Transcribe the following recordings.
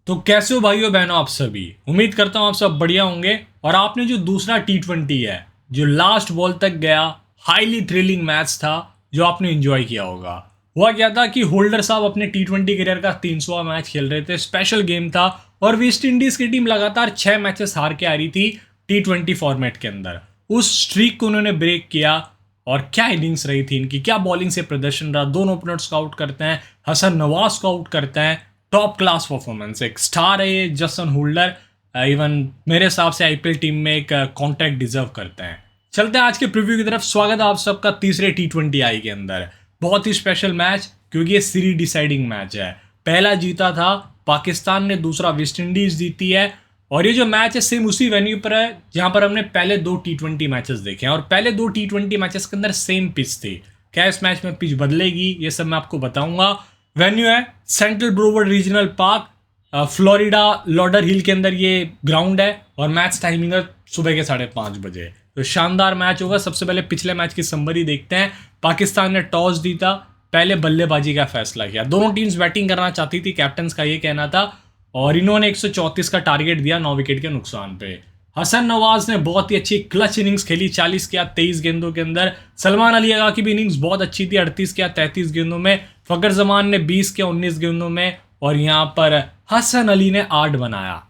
तो कैसे हो भाइयों बहनों आप सभी। उम्मीद करता हूँ आप सब बढ़िया होंगे। और आपने जो दूसरा T20 है जो लास्ट बॉल तक गया, हाईली थ्रिलिंग मैच था जो आपने एंजॉय किया होगा। हुआ क्या था कि होल्डर साहब अपने T20 करियर का 300वां मैच खेल रहे थे। स्पेशल गेम था और वेस्ट इंडीज की टीम लगातार 6 मैचेस हार के आ रही थी T20 फॉर्मेट के अंदर। उस स्ट्रीक को उन्होंने ब्रेक किया और क्या इनिंग्स रही थी इनकी, क्या बॉलिंग से प्रदर्शन रहा। दोनों ओपनर्स को आउट करते हैं, हसन नवाज को आउट करते हैं। टॉप क्लास परफॉर्मेंस, एक स्टार है ये जसन होल्डर। इवन मेरे हिसाब से आईपीएल टीम में एक कॉन्ट्रैक्ट डिजर्व करते हैं। चलते हैं आज के प्रीव्यू की तरफ। स्वागत है आप सबका तीसरे T20I के अंदर। बहुत ही स्पेशल मैच क्योंकि ये सीरीज डिसाइडिंग मैच है। पहला जीता था पाकिस्तान ने, दूसरा वेस्ट इंडीज जीती है। और ये जो मैच है सेम उसी वेन्यू पर है जहां पर हमने पहले दो T20 मैचेस देखे हैं और पहले दो T20 मैचेस के अंदर सेम पिच थी। क्या इस मैच में पिच बदलेगी ये सब मैं आपको बताऊंगा। वेन्यू है central Broward regional park, Florida Lauderhill के अंदर ये ग्राउंड है और मैच टाइमिंग है सुबह के 5:30 बजे। तो शानदार मैच होगा। सबसे पहले पिछले मैच की समरी देखते हैं। पाकिस्तान ने टॉस जीता, पहले बल्लेबाजी का फैसला किया। दोनों टीम्स बैटिंग करना चाहती थी, कैप्टन का ये कहना था और इन्होंने 134 का टारगेट दिया 9 विकेट के नुकसान पे। हसन नवाज ने बहुत ही अच्छी क्लच इनिंग्स खेली, 40 किया 23 गेंदों के अंदर। सलमान अली अगा की भी इनिंग्स बहुत अच्छी थी, 38 किया 33 गेंदों में। फकर जमान ने 20 किया 19 गेंदों में और यहाँ पर हसन अली ने 8 बनाया।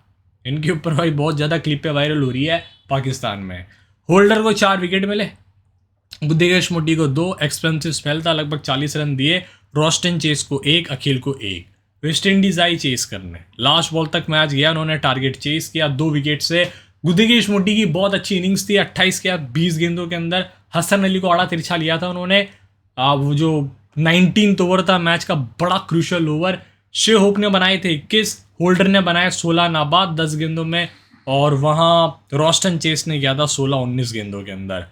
इनके ऊपर भाई बहुत ज़्यादा क्लिपें वायरल हो रही है पाकिस्तान में। होल्डर को 4 विकेट मिले, गुद्देगेश मोटी को 2, एक्सपेंसिव स्पेल था, लगभग 40 रन दिए। रोस्टन चेस को 1, अखिल को 1। वेस्ट इंडीज आई चेस करने, लास्ट बॉल तक मैच गया, उन्होंने टारगेट चेस किया 2 विकेट से। गुद्देगेश मोटी की बहुत अच्छी इनिंग्स थी, 28 किया 20 गेंदों के अंदर। हसन अली को आड़ा तिरछा लिया था उन्होंने। वो जो 19 ओवर था मैच का, बड़ा क्रूशल ओवर। शे होप ने बनाए थे 21, होल्डर ने बनाए 16 नाबाद 10 गेंदों में और वहाँ रोस्टन चेस ने किया था 16-19 गेंदों के अंदर।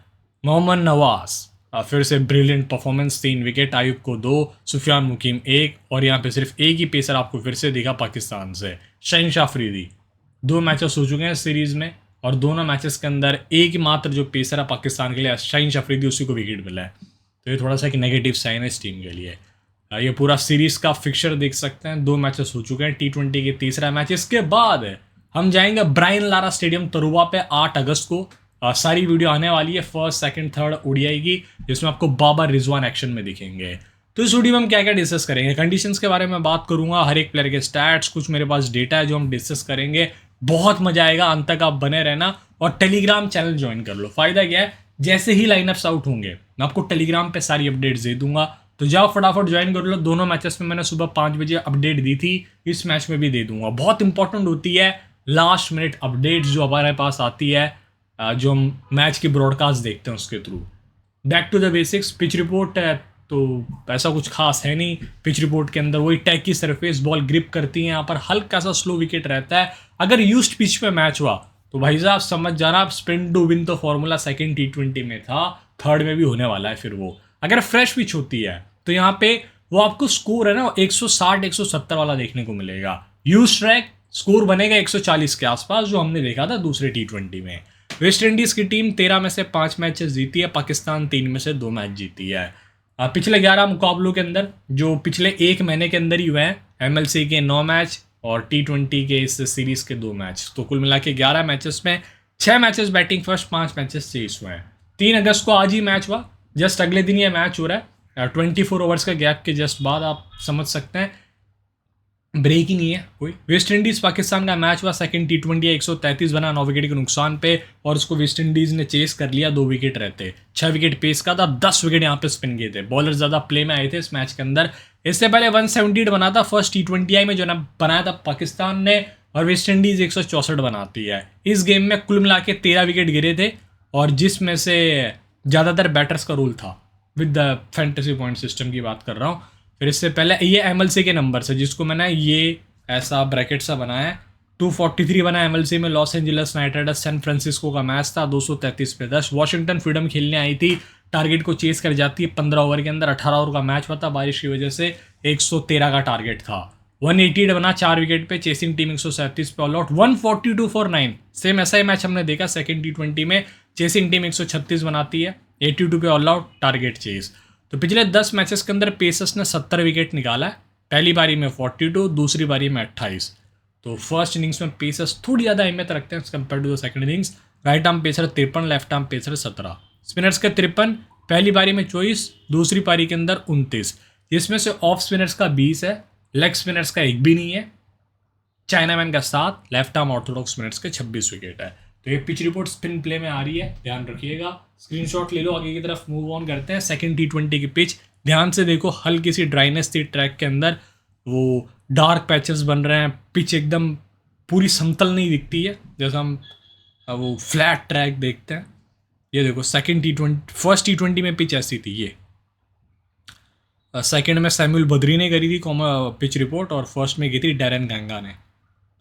मोहम्मद नवाज फिर से ब्रिलियंट परफॉर्मेंस, 3 विकेट, आयुब को 2, सुफियान मुकीम 1 और यहाँ पे सिर्फ एक ही पेसर आपको फिर से दिखा पाकिस्तान से, शहनशाह अफरीदी। 2 मैचेस हो चुके हैं सीरीज में और दोनों मैचेस के अंदर एक ही मात्र जो पेसर है पाकिस्तान के लिए शहनशाह अफरीदी, उसी को विकेट मिला है। तो ये थोड़ा सा एक नेगेटिव साइन है इस टीम के लिए। ये पूरा सीरीज का फिक्सर देख सकते हैं, 2 मैचेस हो चुके हैं, T20 के तीसरा मैच। इसके बाद हम जाएंगे ब्रायन लारा स्टेडियम तरुवा पे 8 अगस्त को। सारी वीडियो आने वाली है फर्स्ट सेकंड थर्ड ओडीआई की, जिसमें आपको बाबर रिजवान एक्शन में दिखेंगे। तो इस वीडियो में हम क्या क्या डिस्कस करेंगे, कंडीशंस के बारे में बात करूंगा, हर एक प्लेयर के स्टैट्स, कुछ मेरे पास डेटा है जो हम डिस्कस करेंगे। बहुत मजा आएगा, अंत तक आप बने रहना और टेलीग्राम चैनल ज्वाइन कर लो। फायदा क्या है, जैसे ही लाइनअप्स आउट होंगे मैं आपको टेलीग्राम पे सारी अपडेट्स दे दूंगा, तो जाओ फटाफट ज्वाइन कर लो। दोनों मैचेस में मैंने सुबह 5 बजे अपडेट दी थी, इस मैच में भी दे दूंगा। बहुत इंपॉर्टेंट होती है लास्ट मिनट अपडेट्स जो हमारे पास आती है, जो हम मैच की ब्रॉडकास्ट देखते हैं उसके through. Back to the basics, pitch report है तो ऐसा कुछ खास है नहीं। पिच रिपोर्ट के अंदर वही टैग की सरफेस, बॉल ग्रिप करती है, यहाँ पर हल्का सा स्लो विकेट रहता है। अगर यूज्ड पिच पे मैच हुआ तो भाई साहब समझ जाना, आप स्प्रिंट टू विन तो फॉर्मूला सेकंड T20 में था, थर्ड में भी होने वाला है फिर वो। अगर फ्रेश पिच होती है तो यहाँ पे वो आपको स्कोर है ना 160-170 वाला देखने को मिलेगा। यूज ट्रैक स्कोर बनेगा 140 के आसपास, जो हमने देखा था दूसरे T20 में। वेस्ट इंडीज की टीम 13 में से 5 मैचेस जीती है, पाकिस्तान 3 में से 2 मैच जीती है। पिछले 11 मुकाबलों के अंदर जो पिछले 1 महीने के अंदर ही हुए हैं, MLC के 9 मैच और T20 के इस सीरीज के 2 मैच, तो कुल मिला के 11 मैचेस में 6 matches batting first, 5 matches chase हुए हैं। 3 अगस्त को आज ही मैच हुआ, जस्ट अगले दिन ये मैच हो रहा है। 24 ओवर्स का गैप के जस्ट बाद, आप समझ सकते हैं ब्रेक ही नहीं है कोई। वेस्ट इंडीज पाकिस्तान का मैच हुआ सेकंड T20, 133 बना 9 विकेट के नुकसान पे और उसको वेस्ट इंडीज ने चेस कर लिया 2 विकेट रहते। 6 विकेट पेस का था, 10 विकेट यहाँ पे स्पिन गए थे। बॉलर ज़्यादा प्ले में आए थे इस मैच के अंदर। इससे पहले 178 बना था फर्स्ट T20I में जो ना बनाया था पाकिस्तान ने, और वेस्ट इंडीज 164 बनाती है। इस गेम में कुल मिला के 13 विकेट गिरे थे और जिसमें से ज़्यादातर बैटर्स का रोल था, with the fantasy point system की बात कर रहा हूँ। फिर इससे पहले ये MLC के नंबर से, जिसको मैंने ये ऐसा ब्रैकेट सा बनाया है। 243 बना MLC में, Los Angeles Knight Riders San Francisco का मैच था, 233 पे 10। वॉशिंगटन फ्रीडम खेलने आई थी, टारगेट को चेस कर जाती है 15 ओवर के अंदर। 18 ओवर का मैच हुआ था, बारिश की वजह से 113 का टारगेट था। 188 बना 4 विकेट पे, चेसिंग टीम 137 पे ऑल आउट। 142 फॉर 9, सेम ऐसा ही मैच हमने देखा सेकंड T20 में। चेसिंग टीम 136 बनाती है, 82 पे ऑल आउट, टारगेट चेस। तो पिछले 10 मैचेस के अंदर पेसर्स ने 70 विकेट निकाला है। पहली बारी में 42, दूसरी बारी में 28। तो फर्स्ट इनिंग्स में पेसर्स थोड़ी ज़्यादा अहमियत रखते हैं compare to the second innings. Right arm pacer 53, left arm pacer 17। Spinners के 53, पहली पारी में 24, दूसरी पारी के अंदर 29, जिसमें से ऑफ स्पिनर्स का 20 है, लेग स्पिनर्स का एक भी नहीं है, चाइनामैन का 7, लेफ्ट आर्म ऑर्थोडॉक्स स्पिनर्स के 26 विकेट है। तो ये पिच रिपोर्ट स्पिन प्ले में आ रही है, ध्यान रखिएगा, स्क्रीनशॉट ले लो, आगे की तरफ मूव ऑन करते हैं। सेकंड T20 की पिच ध्यान से देखो, हल्की सी ड्राइनेस थी ट्रैक के अंदर, वो डार्क पैचेस बन रहे हैं, पिच एकदम पूरी समतल नहीं दिखती है जैसा हम वो फ्लैट ट्रैक देखते हैं। ये देखो सेकंड T20, फर्स्ट T20 में पिच ऐसी थी, ये सेकंड में सैमुअल बद्री ने करी थी पिच रिपोर्ट, और फर्स्ट में की थी डैरेन गंगा ने।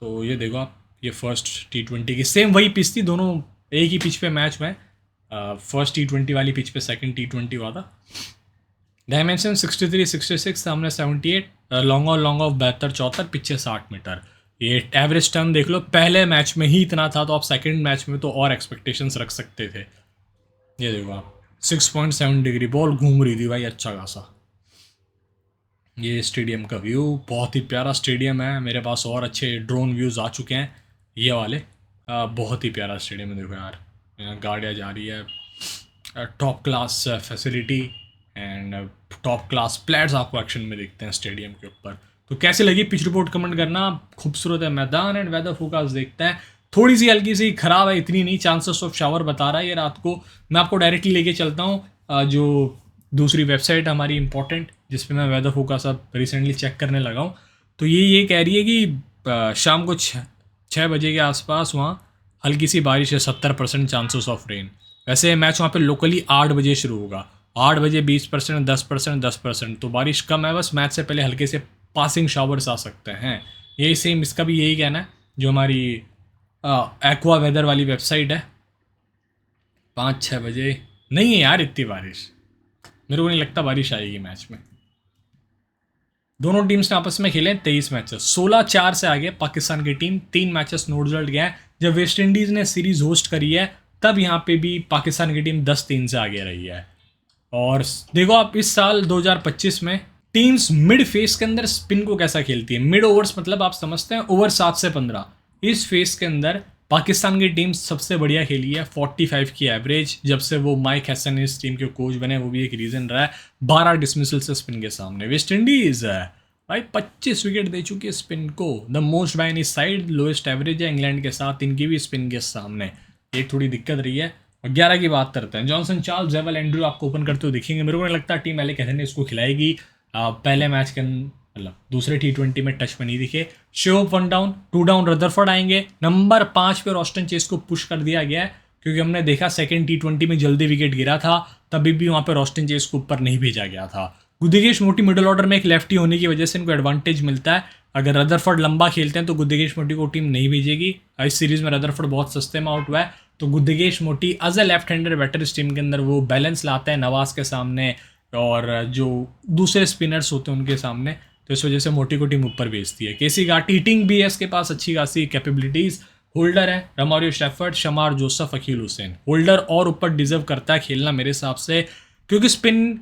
तो ये देखो आप, ये फर्स्ट T20 की सेम वही पिच थी, दोनों एक ही पिच पे मैच में, फर्स्ट T20 वाली पिच पे सेकंड T20 हुआ था। डायमेंशन 63, 66, सामने 78, लॉन्ग ऑफ 72, 74, पीछे 60 मीटर। ये एवरेज टर्न देख लो, पहले मैच में ही इतना था, तो आप सेकंड मैच में तो और एक्सपेक्टेशंस रख सकते थे। ये देखो आप, 6.7 डिग्री बॉल घूम रही थी भाई, अच्छा खासा। ये स्टेडियम का व्यू, बहुत ही प्यारा स्टेडियम है, मेरे पास और अच्छे ड्रोन व्यूज़ आ चुके हैं ये वाले। बहुत ही प्यारा स्टेडियम है, देखो यार, गाड़ियाँ जा रही है, top class facility and top class players आपको एक्शन में दिखते हैं स्टेडियम के ऊपर। तो कैसे लगी पिच रिपोर्ट कमेंट करना। खूबसूरत है मैदान, एंड वेदर फोरकास्ट देखते हैं, थोड़ी सी हल्की सी खराब है, इतनी नहीं, चांसेस ऑफ शावर बता रहा है ये रात को। मैं आपको डायरेक्टली लेके चलता हूँ जो दूसरी वेबसाइट हमारी इंपॉर्टेंट, जिस पे मैं वेदर फोरकास्ट अब रिसेंटली चेक करने लगा हूँ। तो ये कह रही है कि शाम को 6 बजे के आसपास वहाँ हल्की सी बारिश है, 70% चांसेस ऑफ रेन। वैसे मैच वहाँ पे लोकली 8 बजे शुरू होगा, 8 बजे 20%, 10%, 10%, तो बारिश कम है, बस मैच से पहले हल्के से पासिंग शावर्स आ सकते हैं। यही सेम इसका भी यही कहना है, जो हमारी एक्वा वेदर वाली वेबसाइट है। 5-6 बजे नहीं है यार इतनी बारिश, मेरे को नहीं लगता बारिश आएगी मैच में। दोनों टीम्स ने आपस में खेले 23 मैचेस, 16-4 से आगे पाकिस्तान की टीम, 3 मैचेस नो रिजल्ट गया है। जब वेस्ट इंडीज़ ने सीरीज होस्ट करी है तब यहाँ पे भी पाकिस्तान की टीम 10-3 से आगे रही है। और देखो आप, इस साल 2025 में टीम्स मिड फेस के अंदर स्पिन को कैसा खेलती है। मिड ओवर्स मतलब आप समझते हैं ओवर 7 से 15, इस फेस के अंदर पाकिस्तान की टीम सबसे बढ़िया खेली है, 45 की एवरेज। जब से वो माइक हैसन इस टीम के कोच बने, वो भी एक रीज़न रहा है। 12 डिसमिसल से स्पिन के सामने वेस्ट इंडीज़ भाई 25 विकेट दे चुकी है स्पिन को, the most by any side, lowest average है इंग्लैंड के साथ, इनकी भी स्पिन के सामने एक थोड़ी दिक्कत रही है। और 11 की बात करते हैं, जॉनसन, चार्ल्स, जेवल, एंड्रू आपको ओपन करते हुए दिखेंगे। मेरे को नहीं लगता टीम एलेक हैसन ने इसको खिलाएगी। पहले मैच के मतलब दूसरे T20 में टच में नहीं दिखे। शेव 1 डाउन, 2 डाउन रदरफोर्ड आएंगे। नंबर 5 पे रॉस्टन चेस को पुश कर दिया गया है, क्योंकि हमने देखा सेकंड T20 में जल्दी विकेट गिरा था, तभी भी वहाँ पे रॉस्टन चेस को ऊपर नहीं भेजा गया था। गुद्दिगेश मोटी मिडिल ऑर्डर में एक लेफ्टी होने की वजह से इनको एडवांटेज मिलता है। अगर रदरफोर्ड लंबा खेलते हैं तो गुद्दिगेश मोटी को टीम नहीं भेजेगी। इस सीरीज में रदरफोर्ड बहुत सस्ते में आउट हुआ है, तो Gudakesh Motie as a left hander batter इस टीम के अंदर वो बैलेंस लाता है नवाज के सामने और जो दूसरे स्पिनर्स होते हैं उनके सामने, तो इस वजह से मोटी को टीम ऊपर भेजती है। केसी घाट ईटिंग भी है इसके पास अच्छी खासी कैपेबिलिटीज़। होल्डर है Romario Shepherd, Shamar Joseph, Akeal Hosein. Holder और ऊपर डिजर्व करता है खेलना मेरे हिसाब से, क्योंकि स्पिन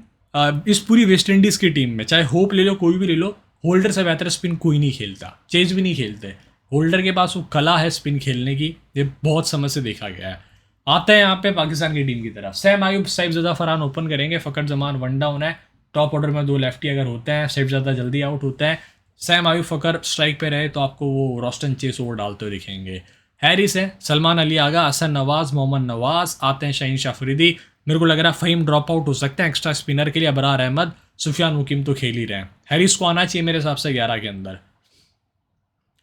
इस पूरी वेस्ट इंडीज़ की टीम में, चाहे होप ले लो कोई भी ले लो, होल्डर से बेहतर स्पिन कोई नहीं खेलता, चेज भी नहीं खेलते। होल्डर के पास वो कला है स्पिन खेलने की, ये बहुत समय से देखा गया है। आते हैं यहाँ पे पाकिस्तान की टीम की तरफ। सैम आयूब, सैफज़ादा फरहान ओपन करेंगे, फ़खर जमान 1 डाउन है। टॉप ऑर्डर में 2 लेफ्टी अगर होते हैं, सैफज़ादा जल्दी आउट होते हैं। सैम आयूब फ़खर स्ट्राइक पे रहे तो आपको वो रॉस्टन चेस ओवर डालते हुए दिखेंगे। हैरिस है, सलमान अली आगा, हसन नवाज, मोहम्मद नवाज। आते हैं शाहीन शाह अफरीदी। मेरे को लग रहा है फ़हीम ड्रॉप आउट हो सकते हैं एक्स्ट्रा स्पिनर के लिए। अबरार अहमद, सुफियान मुकीम तो खेल ही रहे हैं। हैरिस को आना चाहिए मेरे हिसाब से 11 के अंदर।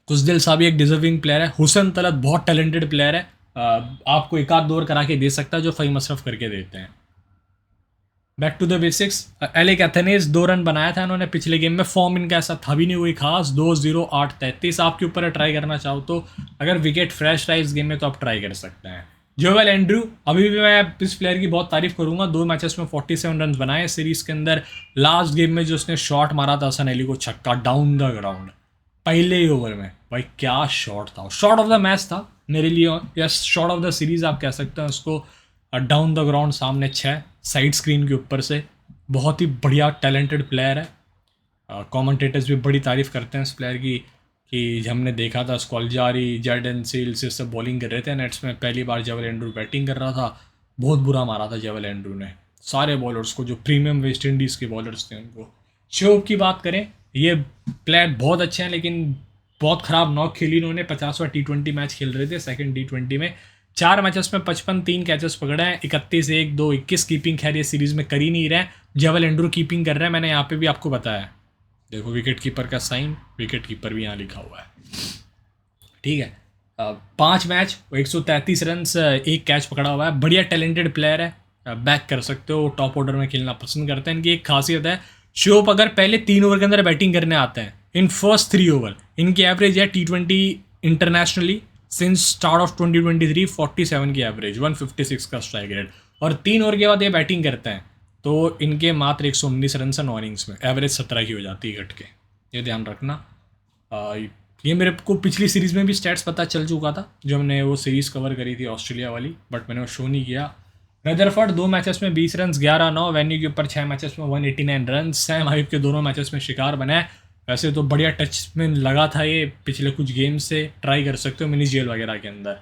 कुसदिल साहब एक डिजर्विंग प्लेयर है। हुसैन तलत बहुत टैलेंटेड प्लेयर है, आपको एक आध दौर करा के दे सकता है जो फ़हीम अशरफ करके देते हैं। Back to the basics, Alick Athanaze 2 run बनाया था इन्होंने पिछले गेम में। फॉर्म इनका ऐसा था भी नहीं कोई खास, 2-0-8-33 आपके ऊपर है, ट्राई करना चाहो तो। अगर विकेट फ्रेश रहा इस गेम में तो आप ट्राई कर सकते हैं। जोवेल एंड्रू, अभी भी मैं इस प्लेयर की बहुत तारीफ करूंगा। 2 मैचेस में 47 रन बनाए सीरीज के अंदर। लास्ट गेम में जो उसने शॉट मारा था हसन अली को छक्का डाउन द ग्राउंड पहले ही ओवर में, भाई क्या शॉट था, शॉट ऑफ द मैच था मेरे लिए, या शॉट ऑफ द सीरीज आप कह सकते हैं उसको। डाउन द ग्राउंड सामने 6 साइड स्क्रीन के ऊपर से, बहुत ही बढ़िया टैलेंटेड प्लेयर है। कमेंटेटर्स भी बड़ी तारीफ करते हैं इस प्लेयर की। कि हमने देखा था स्कॉलजारी, जैडन सील्स ये सब बॉलिंग कर रहे थे नेट्स में, पहली बार जेवल एंड्रू बैटिंग कर रहा था, बहुत बुरा मारा था जेवल एंड्रू ने सारे बॉलर्स को, जो प्रीमियम वेस्ट इंडीज़ के बॉलर्स थे उनको। शोब की बात करें, ये प्लेयर बहुत अच्छे हैं लेकिन बहुत ख़राब नॉक खेली इन्होंने। 50वां T20 मैच खेल रहे थे, सेकंड T20 में 4 मैचेस में 55 3 कैचेस पकड़े हैं, 31 1 2 21 कीपिंग खैर ये सीरीज़ में कर ही नहीं रहे हैं, जेवल एंड्रू कीपिंग कर रहे हैं, मैंने यहाँ पे भी आपको बताया। देखो विकेट कीपर का साइन, विकेट कीपर भी यहाँ लिखा हुआ है, ठीक है। 5 मैच 133 रन, एक कैच पकड़ा हुआ है, बढ़िया टैलेंटेड प्लेयर है, बैक कर सकते हो, टॉप ऑर्डर में खेलना पसंद करते हैं। इनकी एक खासियत है, शोप अगर पहले 3 ओवर के अंदर बैटिंग करने आते हैं इन फर्स्ट 3 ओवर, इनकी एवरेज है T20 internationally since start of 2023 47 की एवरेज, 156 का स्ट्राइक रेट, और 3 ओवर के बाद ये बैटिंग करते हैं तो इनके मात्र 119 रन है 9 इनिंग्स में, एवरेज 17 की हो जाती है घट के, ये ध्यान रखना। ये मेरे को पिछली सीरीज़ में भी स्टैट्स पता चल चुका था, जो हमने वो सीरीज़ कवर करी थी ऑस्ट्रेलिया वाली, बट मैंने वो शो नहीं किया। रदरफोर्ड 2 मैचेस में 20 रन 11-9, वेन्यू के ऊपर 6 मैचेस में 189 रन, सैम हाइप के दोनों मैचेस में शिकार बना है। वैसे तो बढ़िया टच में लगा था ये पिछले कुछ गेम से, ट्राई कर सकते हो मिनी जेल वगैरह के अंदर।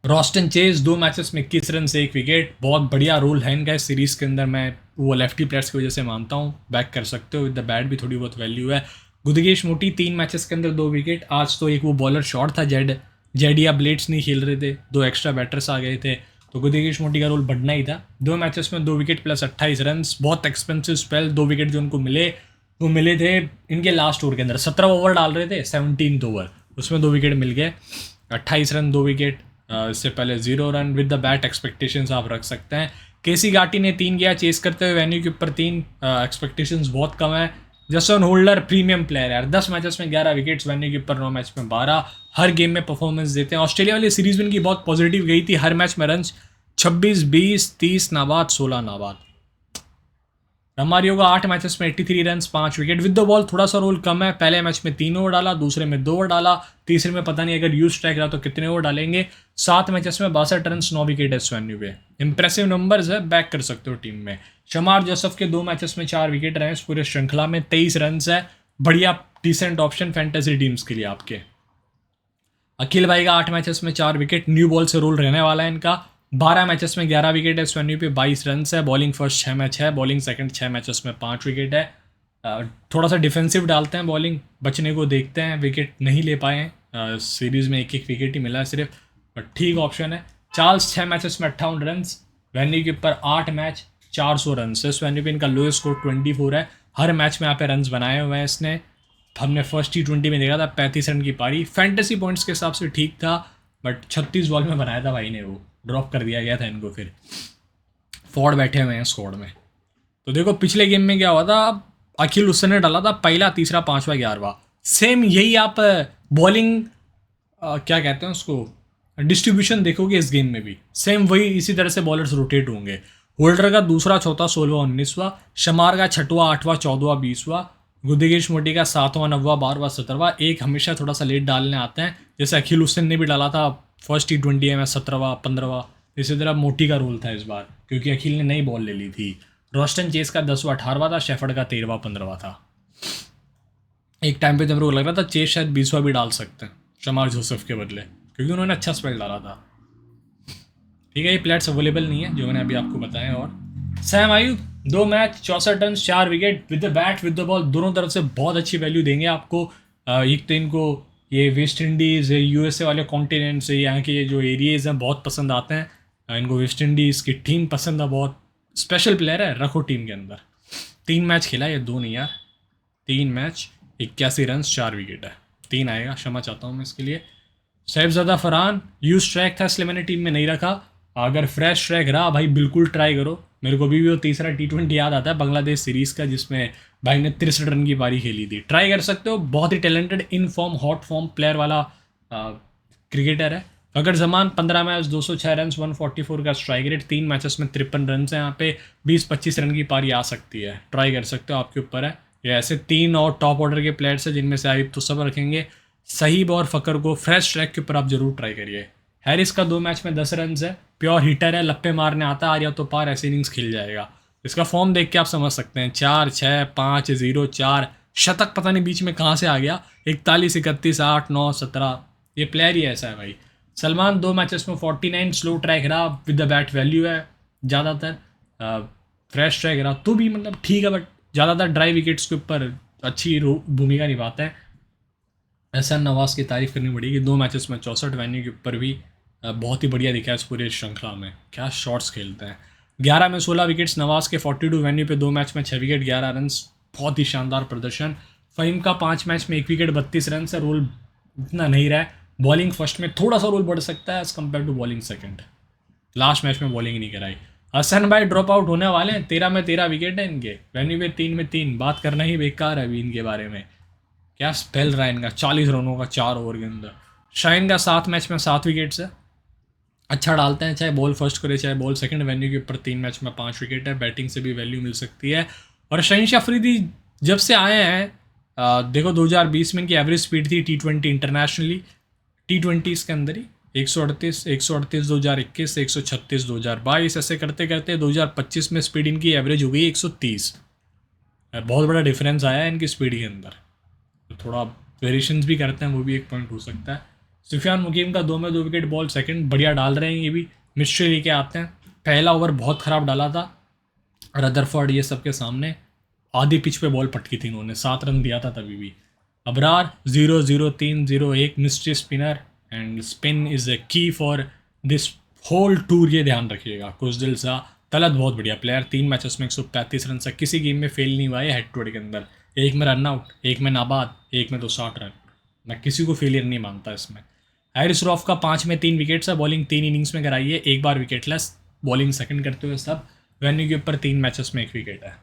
रॉस्टन चेज 2 मैचेस में 21 रन से 1 विकेट, बहुत बढ़िया रोल है इनका इस सीरीज़ के अंदर, मैं वो लेफ्टी प्लेयर्स की वजह से मानता हूँ, बैक कर सकते हो, विद द बैट भी थोड़ी बहुत वैल्यू है। गुदगेश मोटी 3 मैचेस के अंदर 2 विकेट, आज तो एक वो बॉलर शॉट था, जेडिया ब्लेड्स नहीं खेल रहे थे, 2 एक्स्ट्रा बैटर्स आ गए थे, तो गुदगेश मोटी का रोल बढ़ना ही था। 2 मैचेस में 2 विकेट प्लस 28 रन, बहुत एक्सपेंसिव स्पेल। 2 विकेट जो उनको मिले वो मिले थे इनके लास्ट ओवर के अंदर, 17 ओवर डाल रहे थे, 17th ओवर, उसमें 2 विकेट मिल गए, 28 रन 2 विकेट, इससे पहले 0 run. With the bat expectations आप रख सकते हैं। केसी घाटी ने 3 गया चेस करते हुए, वेन्यू के ऊपर 3, एक्सपेक्टेशंस बहुत कम है। जसन होल्डर प्रीमियम प्लेयर है, 10 मैचेस में 11 विकेट्स, वेन्यू के ऊपर 9 मैच में 12, हर गेम में परफॉर्मेंस देते हैं। ऑस्ट्रेलिया वाली सीरीज में इनकी बहुत पॉजिटिव गई थी, हर मैच में रन 26 20 30 नाबाद 16 नाबाद। रमारियो का 8 मैचेस में 83 run 5 wicket, with the ball थोड़ा सा रोल कम है, पहले मैच में 3 ओवर डाला, दूसरे में 2 ओवर डाला, तीसरे में पता नहीं अगर यूज स्ट्राइक रहा तो कितने ओवर डालेंगे। 7 मैचेस में 62 रन 9 विकेट है वेन्यू पे, इंप्रेसिव नंबर्स है, बैक कर सकते हो टीम में। शमार जोसेफ के 2 मैचेस में 4 विकेट रहे इस पूरे श्रृंखला में, 23 रन है, बढ़िया डिसेंट ऑप्शन फैंटेसी टीम्स के लिए आपके। अखिल भाई का 8 मैचेस में 4 विकेट, न्यू बॉल से रोल रहने वाला है इनका, 12 मैचेस में 11 विकेट है, वेन्यू पे 22 रन है, बॉलिंग फर्स्ट 6 मैच है, बॉलिंग सेकंड 6 मैचेस में 5 विकेट है। थोड़ा सा डिफेंसिव डालते हैं, बॉलिंग बचने को देखते हैं, विकेट नहीं ले पाए हैं, सीरीज़ में 1 विकेट ही मिला है सिर्फ, बट ठीक ऑप्शन है। चार्ल्स 6 मैचेस में 58 रन, वेन्यू के ऊपर 8 मैच 400 रन, इस वेन्यू पे इनका लोएस्ट स्कोर 24 है, हर मैच में यहाँ पे रन बनाए हुए हैं इसने। हमने फर्स्ट T20 में देखा था 35 रन की पारी, फैंटेसी पॉइंट्स के हिसाब से ठीक था, बट 36 बॉल में बनाया था भाई ने, वो ड्रॉप कर दिया गया था इनको, फिर फॉर्ड बैठे हुए हैं स्क्वाड में। तो देखो पिछले गेम में क्या हुआ था, अखिल उसने ने डाला था पहला, तीसरा, 5वां, 11वां, सेम यही आप बॉलिंग क्या कहते हैं उसको, डिस्ट्रीब्यूशन देखोगे इस गेम में भी सेम वही, इसी तरह से बॉलर्स रोटेट होंगे। होल्डर का दूसरा, चौथा, 16वां, 19वां, शमार का 6वां, 8वां, 14वां, 20वां, गुदगेश मोटी का 7वां, 9वां, 12वां, 17वां, एक हमेशा थोड़ा सा लेट डालने आते हैं, जैसे अखिल हुसैन ने भी डाला था फर्स्ट T20 में 17वां, 15वां, इसी तरह मोटी का रोल था इस बार, क्योंकि अखिल ने नई बॉल ले ली थी। रोस्टन चेस का 10वां, 18वां था, शेफर्ड का 13वां, 15वां था। एक टाइम पे जब मेरे को लग रहा था चेस शायद 20वां भी डाल सकते हैं शमार जोसेफ के बदले, क्योंकि उन्होंने अच्छा स्पेल डाला था। ठीक है, ये प्लेयर्स अवेलेबल नहीं है जो मैंने अभी आपको बताया। और Sam Ayub 2 match 64 run 4 wicket, with the bat with the ball दोनों तरफ से बहुत अच्छी वैल्यू देंगे आपको। एक तो इनको ये वेस्ट इंडीज़, USA वाले कॉन्टिनेंट से, यहाँ के जो एरियाज़ हैं बहुत पसंद आते हैं इनको, वेस्ट इंडीज़ की टीम पसंद है, बहुत स्पेशल प्लेयर है, रखो टीम के अंदर। 3 मैच खेला, ये 2 नहीं यार, 3 मैच 81 रन 4 विकेट है, 3 आएगा, क्षमा चाहता हूँ मैं इसके लिए। सैफज़ादा फरहान यूज ट्रैक था इसलिए मैंने टीम में नहीं रखा, अगर फ्रेश ट्रैक रहा भाई बिल्कुल ट्राई करो। मेरे को भी वो तीसरा T20 याद आता है बांग्लादेश सीरीज़ का, जिसमें भाई ने 63 रन की पारी खेली थी, ट्राई कर सकते हो, बहुत ही talented, in form, hot form player वाला क्रिकेटर है। अगर जमान 15 मैच 206 रन 144 का स्ट्राइक रेट, 3 मैचेस में 53 रन है, यहाँ पे 20-25 रन की पारी आ सकती है, ट्राई कर सकते हो, आपके ऊपर है। ये ऐसे 3 और टॉप ऑर्डर के प्लेयर्स हैं जिनमें से आइब तो सब रखेंगे, सहीब और फ़कर को फ्रेश ट्रैक के ऊपर आप जरूर ट्राई करिए। हैरिस का 2 मैच में 10 रन है, प्योर हिटर है, लप्पे मारने आता है, आ या तो पार ऐसे इनिंग्स खेल जाएगा। इसका फॉर्म देख के आप समझ सकते हैं, 4 6 5 0 4 शतक पता नहीं बीच में कहाँ से आ गया, 41, 31, 8, 9, 17, ये प्लेयर ही ऐसा है भाई। सलमान 2 मैचेस में 49, स्लो ट्रैक रहा, विद द बैट वैल्यू है ज़्यादातर, फ्रेश ट्रैक रहा तो भी मतलब ठीक है, बट ज़्यादातर ड्राई विकेट्स के ऊपर अच्छी भूमिका निभाता है। एहसान नवाज़ की तारीफ़ करनी पड़ेगी, 2 मैचेस में 64 वेन्यू के ऊपर भी बहुत ही बढ़िया दिखा है इस पूरे श्रृंखला में, क्या शॉट्स खेलते हैं। 11 में 16 विकेट्स नवाज़ के, 42 वेन्यू पे 2 मैच में 6 विकेट 11 रन, बहुत ही शानदार प्रदर्शन। फ़हीम का 5 मैच में 1 विकेट 32 रन से, रोल इतना नहीं रहा है। बॉलिंग फर्स्ट में थोड़ा सा रोल बढ़ सकता है as compare to bowling second, last match में बॉलिंग नहीं कराई। हसन भाई ड्रॉप आउट होने वाले हैं, 13 में 13 विकेट है इनके, वेन्यू पे 3 में 3, बात करना ही बेकार है अभी इनके बारे में। क्या स्पेल रहा है इनका, 40 रनों का 4 ओवर के अंदर। शाइन का 7 मैच में 7 विकेट्स है, अच्छा डालते हैं, चाहे बॉल फर्स्ट करे चाहे बॉल सेकंड, वेन्यू के ऊपर 3 मैच में 5 विकेट है, बैटिंग से भी वैल्यू मिल सकती है। और शहीन अफरीदी जब से आए हैं, देखो 2020 में इनकी एवरेज स्पीड थी T20 इंटरनेशनली, T20 के अंदर ही 138 2021, 136 2022, ऐसे करते करते 2025 में स्पीड इनकी एवरेज हो गई 130। बहुत बड़ा डिफरेंस आया है इनकी स्पीड के अंदर, तो थोड़ा वेरिएशंस भी करते हैं, वो भी एक पॉइंट हो सकता है। सुफियान मुकीम का 2 में 2 विकेट, बॉल सेकंड, बढ़िया डाल रहे हैं ये भी, मिस्ट्री लेके आते हैं। पहला ओवर बहुत ख़राब डाला था रदरफोर्ड ये सब के सामने, आधी पिच पे बॉल पटकी थी इन्होंने, 7 रन दिया था तभी भी। Abrar 0-0-3-0-1 mystery spinner, and spin is a की फॉर दिस होल टूर, ये ध्यान रखिएगा। कुछ दिल सा तलत बहुत बढ़िया प्लेयर, 3 मैचेस में 135 रन से, किसी गेम में फेल नहीं हुआ है हेड टू हेड के अंदर, एक में रन आउट, एक में नाबाद, एक में तो 60 रन, मैं किसी को फेलियर नहीं मानता इसमें। हैरिस रॉफ का 5 में 3 विकेट्स है, बॉलिंग 3 इनिंग्स में कराई है, एक बार विकेटलेस, बॉलिंग सेकंड करते हुए सब, वेन्यू के ऊपर 3 मैचेस में 1 विकेट है,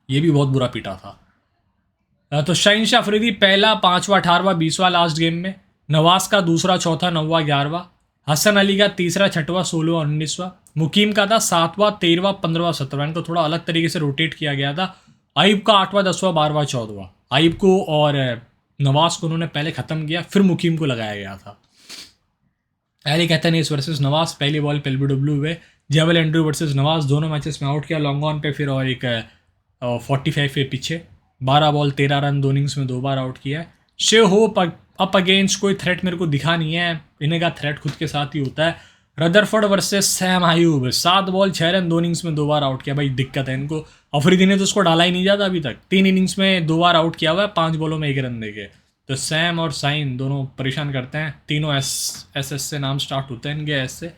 ये भी बहुत बुरा पीटा था। तो शाहीन शाह अफरीदी पहला, 5वां, 18वां, 20वां लास्ट गेम में, नवाज़ का 2रा, 4था, 9वां, 11वां, हसन अली का 3रा, 6वां, 16वां, 19वां, मुकीम का था 7वां, 13वां, 15वां, 17वां, इनको थोड़ा अलग तरीके से रोटेट किया गया था। आइब का 8वां, 10वां, 12वां, 14वां, आइब को और नवाज़ को उन्होंने पहले ख़त्म किया, फिर मुकीम को लगाया गया था। एरिक एथनीस वर्सेस नवाज़, पहली बॉल पे LBW हुए, जेवल एंड्रू वर्सेस नवाज़, दोनों मैचेस में आउट किया, लॉन्ग ऑन पे फिर और एक 45 पे पीछे, 12 बॉल 13 रन, 2 इनिंग्स में 2 बार आउट किया है। शे होप अप अगेंस्ट कोई थ्रेट मेरे को दिखा नहीं है, इन्हें का थ्रेट खुद के साथ ही होता है। Rutherford versus Sam Ayub, 7 ball 6 run, 2 innings में 2 बार आउट किया, भाई दिक्कत है इनको, अफरीदी ने तो उसको डाला ही नहीं जाता अभी तक, 3 इनिंग्स में 2 बार आउट किया हुआ है, 5 बॉलों में 1 रन देके, तो सैम और साइन दोनों परेशान करते हैं, तीनों एस से नाम स्टार्ट होते हैं इनके, एस से।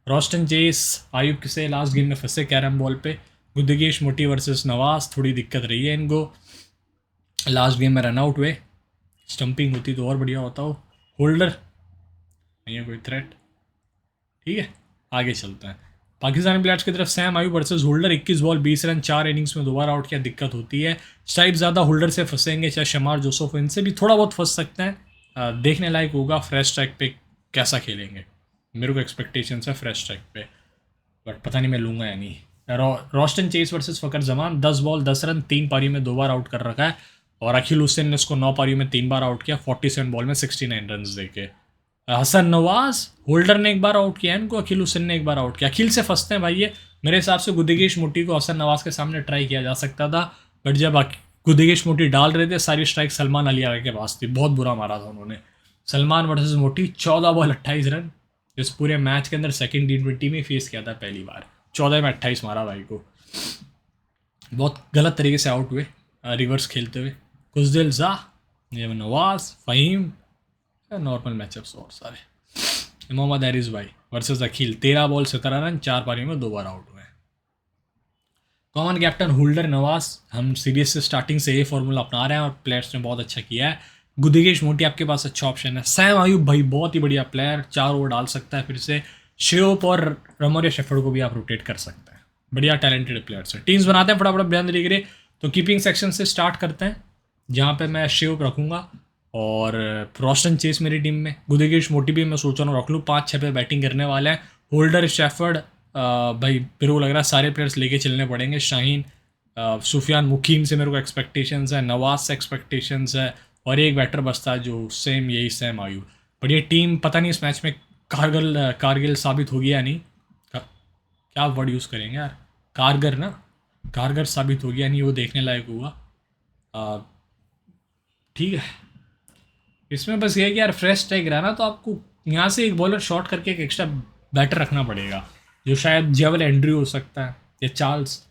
रोस्टन चेस आयुब से लास्ट गेम में फंसे कैरम बॉल पे। गुदगेश मोटी वर्सेस नवाज़, थोड़ी दिक्कत रही है इनको, लास्ट गेम में रन आउट हुए, स्टंपिंग होती तो और बढ़िया होता हो। होल्डर नहीं है कोई थ्रेट, ठीक है आगे चलते हैं। पाकिस्तानी प्लेयर्स की तरफ Sam Ayub versus holder, 21 ball 20 run, 4 innings में 2 बार आउट किया, दिक्कत होती है। स्ट्राइक ज़्यादा होल्डर से फंसेंगे, चाहे शमार जोसफ, इनसे भी थोड़ा बहुत फंस सकते हैं, देखने लायक होगा फ्रेश स्ट्राइक पे कैसा खेलेंगे, मेरे को एक्सपेक्टेशन है फ्रेश स्ट्राइक पे, बट पता नहीं मैं लूँगा या नहीं। Roston Chase versus Fakhar Zaman, 10 ball 10 run, 3 पारियों में 2 बार आउट कर रखा है, और अखिल हुसैन ने उसको 9 पारियों में 3 बार आउट किया, 47 बॉल में 69 रन देके। हसन नवाज़, होल्डर ने एक बार आउट किया है इनको, अखिल हुसैन ने एक बार आउट किया, अखिल से फंसते हैं भाई ये, मेरे हिसाब से गुदगेश मोटी को हसन नवाज़ के सामने ट्राई किया जा सकता था, बट जब गुदगेश मोटी डाल रहे थे सारी स्ट्राइक सलमान अली आगे के पास थी, बहुत बुरा मारा था उन्होंने। सलमान वर्सेस मोटी, 14 बॉल 28 रन, इस पूरे मैच के अंदर सेकंड T20 में फेस किया था पहली बार, 14 में 28 मारा भाई को, बहुत गलत तरीके से आउट हुए रिवर्स खेलते हुए। कुछ दिल जा, नवाज़, फ़हीम, नॉर्मल मैचअप्स और सारे। मोहम्मद हैरिस भाई वर्सेस अखिल, 13 बॉल 17 रन, 4 पारियों में 2 बार आउट हुए। कॉमन कैप्टन होल्डर नवाज़, हम सीरीज से स्टार्टिंग से ये फॉर्मूला अपना रहे हैं और प्लेयर्स ने बहुत अच्छा किया है। गुदगेश मोटी आपके पास अच्छा ऑप्शन है। सैम आयूब भाई बहुत ही बढ़िया प्लेयर, 4 ओवर डाल सकता है फिर से। शेओप और रमोरिया शेफर्ड को भी आप रोटेट कर सकते हैं, बढ़िया टैलेंटेड प्लेयर्स है। टीम्स बनाते हैं फटाफट बयान देकर, तो कीपिंग सेक्शन से स्टार्ट करते हैं, जहाँ पे मैं शेओप रखूँगा और रोस्टन चेस मेरी टीम में, गुदगेश मोटी भी मैं सोच रहा हूँ रख लूँ, 5-6 पे बैटिंग करने वाले हैं। होल्डर शेफर्ड, भाई मेरे को लग रहा है सारे प्लेयर्स लेके चलने पड़ेंगे। शाहीन, सुफियान मुकीम से मेरे को एक्सपेक्टेशंस है, नवाज से एक्सपेक्टेशंस है, और एक बैटर बचता है जो सेम यही सैम आयूब। बट ये टीम पता नहीं इस मैच में कारगिल साबित होगी या नहीं, क्या वर्ड यूज़ करेंगे यार, कारगर ना, कारगर साबित होगी या नहीं, वो देखने लायक होगा। ठीक है, इसमें बस ये है कि यार फ्रेश स्ट्राइक रहा ना, तो आपको यहाँ से एक बॉलर शॉट करके एक एक्स्ट्रा बैटर रखना पड़ेगा, जो शायद जेवल एंड्रयू हो सकता है या चार्ल्स,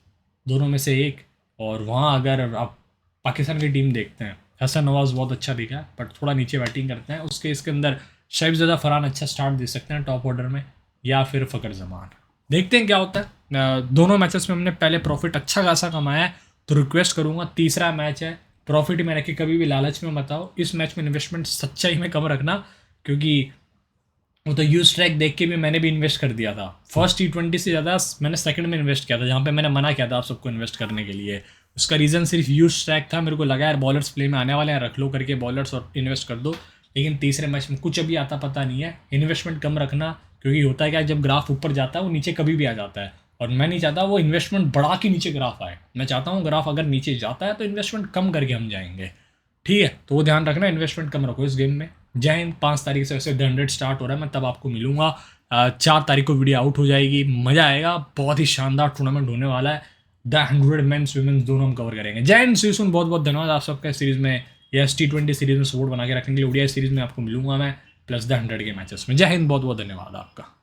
दोनों में से एक। और वहाँ अगर आप पाकिस्तान की टीम देखते हैं, हसन नवाज बहुत अच्छा दिखा है बट थोड़ा नीचे बैटिंग करते हैं, उसके इसके अंदर शाहिबजादा फरहान अच्छा स्टार्ट दे सकते हैं टॉप ऑर्डर में, या फिर फ़खर जमान। देखते हैं क्या होता है। दोनों मैचेस में हमने पहले प्रॉफिट अच्छा खासा कमाया है, तो रिक्वेस्ट करूँगा तीसरा मैच है, प्रॉफिट में रखे, कभी भी लालच में मत आओ। इस मैच में इन्वेस्टमेंट सच्चाई में कम रखना, क्योंकि वो तो यूज ट्रैक देख के भी मैंने भी इन्वेस्ट कर दिया था। फर्स्ट T20 से ज़्यादा मैंने सेकंड में इन्वेस्ट किया था, जहाँ पे मैंने मना किया था आप सबको इन्वेस्ट करने के लिए। उसका रीज़न सिर्फ यूज ट्रैक था, मेरे को लगा यार बॉलर्स प्ले में आने वाले हैं, रख लो करके बॉलर्स और इन्वेस्ट कर दो। लेकिन तीसरे मैच में कुछ अभी आता पता नहीं है, इन्वेस्टमेंट कम रखना, क्योंकि होता है क्या, जब ग्राफ ऊपर जाता है वो नीचे कभी भी आ जाता है, और मैं नहीं चाहता वो इन्वेस्टमेंट बढ़ा के नीचे ग्राफ आए। मैं चाहता हूँ ग्राफ अगर नीचे जाता है तो इन्वेस्टमेंट कम करके हम जाएंगे। ठीक है, तो वो ध्यान रखना, इन्वेस्टमेंट कम रखो इस गेम में। जय हिंद। 5 तारीख से वैसे द 100 स्टार्ट हो रहा है, मैं तब आपको मिलूंगा। 4 तारीख को वीडियो आउट हो जाएगी, मज़ा आएगा, बहुत ही शानदार टूर्नामेंट होने वाला है। द 100 मेंस वुमेन्स दोनों हम कवर करेंगे। जय हिंद, सी यू सून। बहुत बहुत धन्यवाद आप सबका सीरीज़ में या T20 सीरीज़ में सपोर्ट बना के रखने के लिए। ओडीआई सीरीज़ में आपको मिलूंगा मैं, प्लस द 100 के मैचेस में। जय हिंद, बहुत बहुत धन्यवाद आपका।